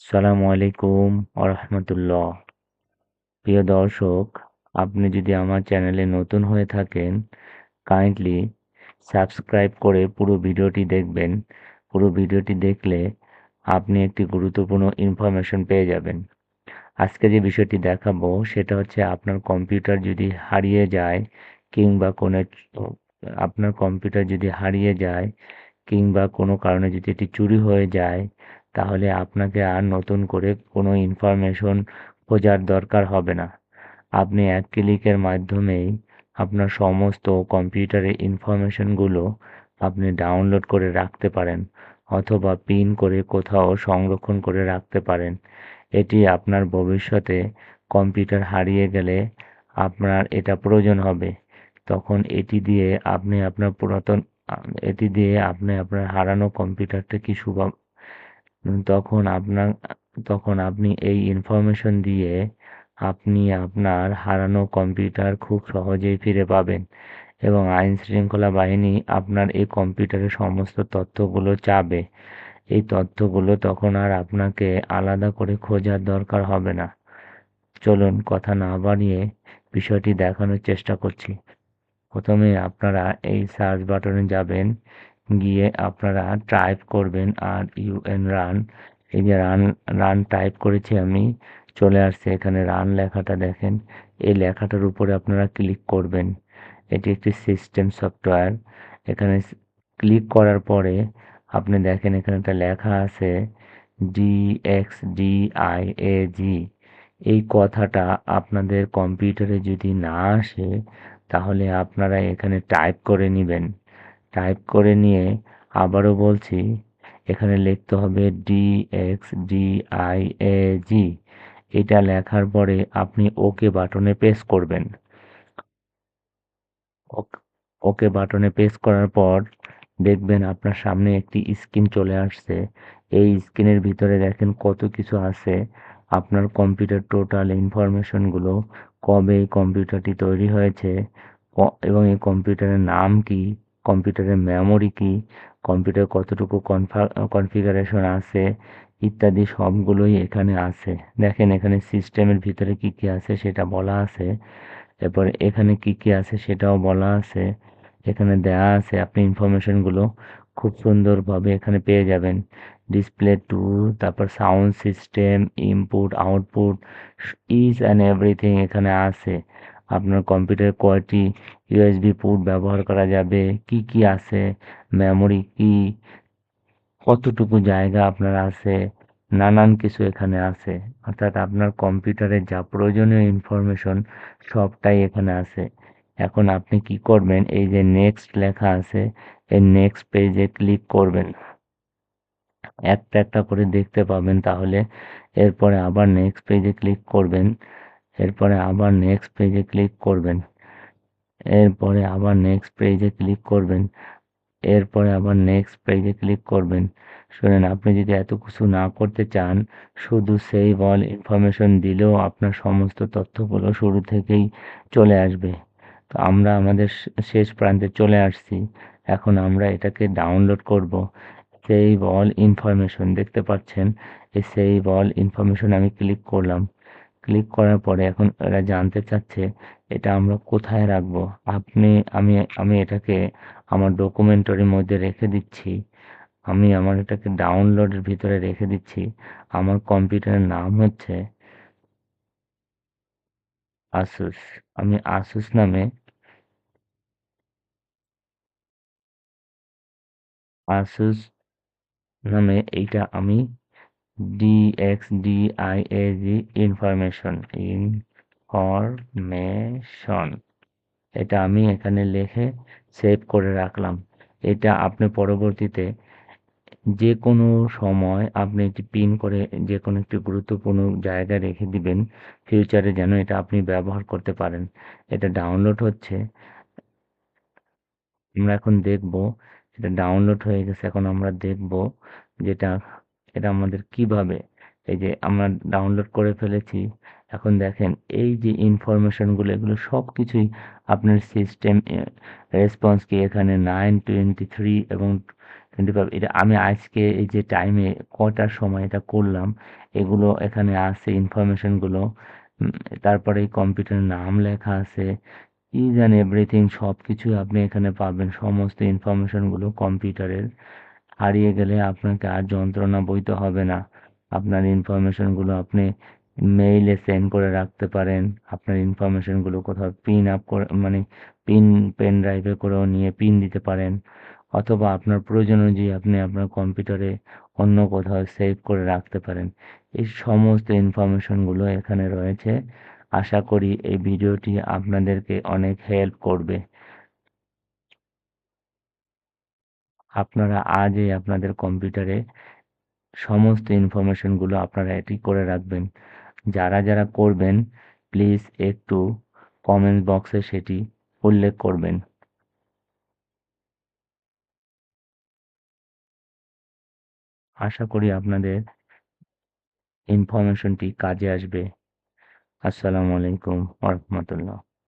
আসসালামু আলাইকুম রাহমাতুল্লাহ। প্রিয় দর্শক, আপনি যদি আমার চ্যানেলে নতুন হয়ে থাকেন, কাইন্ডলি সাবস্ক্রাইব করে পুরো ভিডিওটি দেখবেন। পুরো ভিডিওটি দেখলে আপনি একটি গুরুত্বপূর্ণ ইনফরমেশন পেয়ে যাবেন। আজকে যে বিষয়টি দেখাবো সেটা হচ্ছে আপনার কম্পিউটার যদি হারিয়ে যায় কিংবা আপনার কম্পিউটার যদি হারিয়ে যায় কিংবা কোনো কারণে যদি এটি চুরি হয়ে যায়, তাহলে আপনাকে আর নতুন করে কোনো ইনফরমেশন খোঁজার দরকার হবে না। আপনি এক ক্লিকের মাধ্যমেই আপনার সমস্ত কম্পিউটারের ইনফরমেশনগুলো আপনি ডাউনলোড করে রাখতে পারেন অথবা পিন করে কোথাও সংরক্ষণ করে রাখতে পারেন। এটি আপনার ভবিষ্যতে কম্পিউটার হারিয়ে গেলে আপনার এটা প্রয়োজন হবে। তখন এটি দিয়ে আপনি আপনার হারানো কম্পিউটারটা তখন আপনার তখন আপনি এই ইনফরমেশন দিয়ে আপনি আপনার হারানো কম্পিউটার খুব সহজেই ফিরে পাবেন এবং আইন শৃঙ্খলা বাহিনী আপনার এই কম্পিউটারের সমস্ত তথ্যগুলো চাবে। এই তথ্যগুলো তখন আর আপনাকে আলাদা করে খোঁজার দরকার হবে না। চলুন কথা না বাড়িয়ে বিষয়টি দেখানোর চেষ্টা করছি। প্রথমে আপনারা এই সার্চ বাটনে যাবেন, গিয়ে আপনারা টাইপ করবেন রান। এই যে রান রান টাইপ করেছি আমি, চলে আসছে এখানে রান লেখাটা দেখেন। এই লেখাটার উপরে আপনারা ক্লিক করবেন। এটি একটি সিস্টেম সফটওয়্যার। এখানে ক্লিক করার পরে আপনি দেখেন এখানে একটা লেখা আছে DXDIAG। এই কথাটা আপনাদের কম্পিউটারে যদি না আসে, তাহলে আপনারা এখানে টাইপ করে নিবেন। টাইপ করে নিয়ে আবারও বলছি, এখানে লিখতে হবে DXDIAG। এটা লেখার পরে আপনি ওকে বাটনে প্রেস করবেন। ওক- ওকে বাটনে প্রেস করার পর দেখবেন আপনার সামনে একটি স্ক্রিন চলে আসছে। এই স্ক্রিনের ভিতরে দেখেন কত কিছু আছে। আপনার কম্পিউটার টোটাল ইনফরমেশনগুলো, কবে এই কম্পিউটারটি তৈরি হয়েছে, এবং এই কম্পিউটারের নাম কি, কম্পিউটারের মেমোরি কি, কম্পিউটার কতটুকু কনফিগারেশন আছে ইত্যাদি সবগুলোই এখানে আছে। দেখেন এখানে সিস্টেমের ভিতরে কি কি আছে সেটা বলা আছে। এরপর এখানে কি কি আছে সেটাও বলা আছে। এখানে দেয়া আছে, আপনি ইনফরমেশনগুলো খুব সুন্দরভাবে এখানে পেয়ে যাবেন। ডিসপ্লে টু, তারপর sound system, input output, each and everything এখানে আছে। আপনার কম্পিউটারে কয়টি ইউএসবি পোর্ট ব্যবহার করা যাবে, কি কি আছে, মেমোরি কি, কতটুকু জায়গা আপনার আছে, নানান কিছু এখানে আছে। অর্থাৎ আপনার কম্পিউটারের যা প্রয়োজনীয় ইনফরমেশন সবটাই এখানে আছে। এখন আপনি কি করবেন, এই যে নেক্সট লেখা আছে, এই নেক্সট পেজে ক্লিক করবেন। একটা একটা করে দেখতে পাবেন তাহলে। এরপরে আবার নেক্সট পেজে ক্লিক করবেন। এরপরে আবার নেক্সট পেজে ক্লিক করবেন। এরপরে আবার নেক্সট পেজে ক্লিক করবেন। এরপরে আবার নেক্সট পেজে ক্লিক করবেন। শুনেন, আপনি যদি এত কিছু না করতে চান, শুধু সেভ অল ইনফরমেশন দিলেও আপনার সমস্ত তথ্যগুলো শুরু থেকেই চলে আসবে। তো আমরা আমাদের শেষ প্রান্তে চলে আসছি। এখন আমরা এটাকে ডাউনলোড করব। সেভ অল ইনফরমেশন দেখতে পাচ্ছেন। এই সেভ অল ইনফরমেশন আমি ক্লিক করলাম। ক্লিক করার পরে এখন এরা জানতে চাচ্ছে এটা আমরা কোথায় রাখবো। আপনি আমি আমি এটাকে আমার ডকুমেন্টারির মধ্যে রেখে দিচ্ছি। আমি আমার এটাকে ডাউনলোডের ভিতরে রেখে দিচ্ছি। আমার কম্পিউটারের নাম হচ্ছে আসুস। আমি আসুস আসুস নামে এইটা আমি DXDIAG ইনফরমেশন এটা আমি এখানে লিখে সেভ করে রাখলাম। এটা আপনি পরবর্তীতে যে কোনো সময় আপনি এটি পিন করে যে কোনো একটি গুরুত্বপূর্ণ জায়গায় রেখে দিবেন, ফিউচারে যেন এটা আপনি ব্যবহার করতে পারেন। এটা ডাউনলোড হচ্ছে। আমরা এখন দেখব, এটা ডাউনলোড হয়ে গেছে। এখন আমরা দেখব যেটা এটা আমাদের কিভাবে, এই যে আমরা ডাউনলোড করে ফেলেছি। এখন দেখেন এই যে ইনফরমেশনগুলো এগুলো সব কিছুই আপনার সিস্টেম রেসপন্স কি এখানে 923 এবং 25 এটা আমি আজকে এই যে টাইমে কটার সময় এটা করলাম এগুলো এখানে আছে ইনফরমেশনগুলো। উম, তারপরে এই কম্পিউটারের নাম লেখা আছে, ইজ অ্যান্ড এভরিথিং সবকিছুই আপনি এখানে পাবেন, সমস্ত ইনফরমেশনগুলো কম্পিউটারের। হারিয়ে গেলে আপনাকে আর যন্ত্রণা বইতে হবে না। আপনার ইনফরমেশনগুলো আপনি মেইলে সেন্ড করে রাখতে পারেন। আপনার ইনফরমেশনগুলো কোথাও পিন আপ করে মানে পিন পেন ড্রাইভে করেও নিয়ে পিন দিতে পারেন, অথবা আপনার প্রয়োজন অনুযায়ী আপনি আপনার কম্পিউটারে অন্য কোথাও সেভ করে রাখতে পারেন। এই সমস্ত ইনফরমেশনগুলো এখানে রয়েছে। আশা করি এই ভিডিওটি আপনাদেরকে অনেক হেল্প করবে। আপনারা আজই আপনাদের কম্পিউটারে সমস্ত ইনফরমেশনগুলো আপনারা এটি করে রাখবেন। যারা যারা করবেন প্লিজ একটু কমেন্ট বক্সে সেটি উল্লেখ করবেন। আশা করি আপনাদের ইনফরমেশনটি কাজে আসবে। আসসালামু আলাইকুম ওয়া রাহমাতুল্লাহ।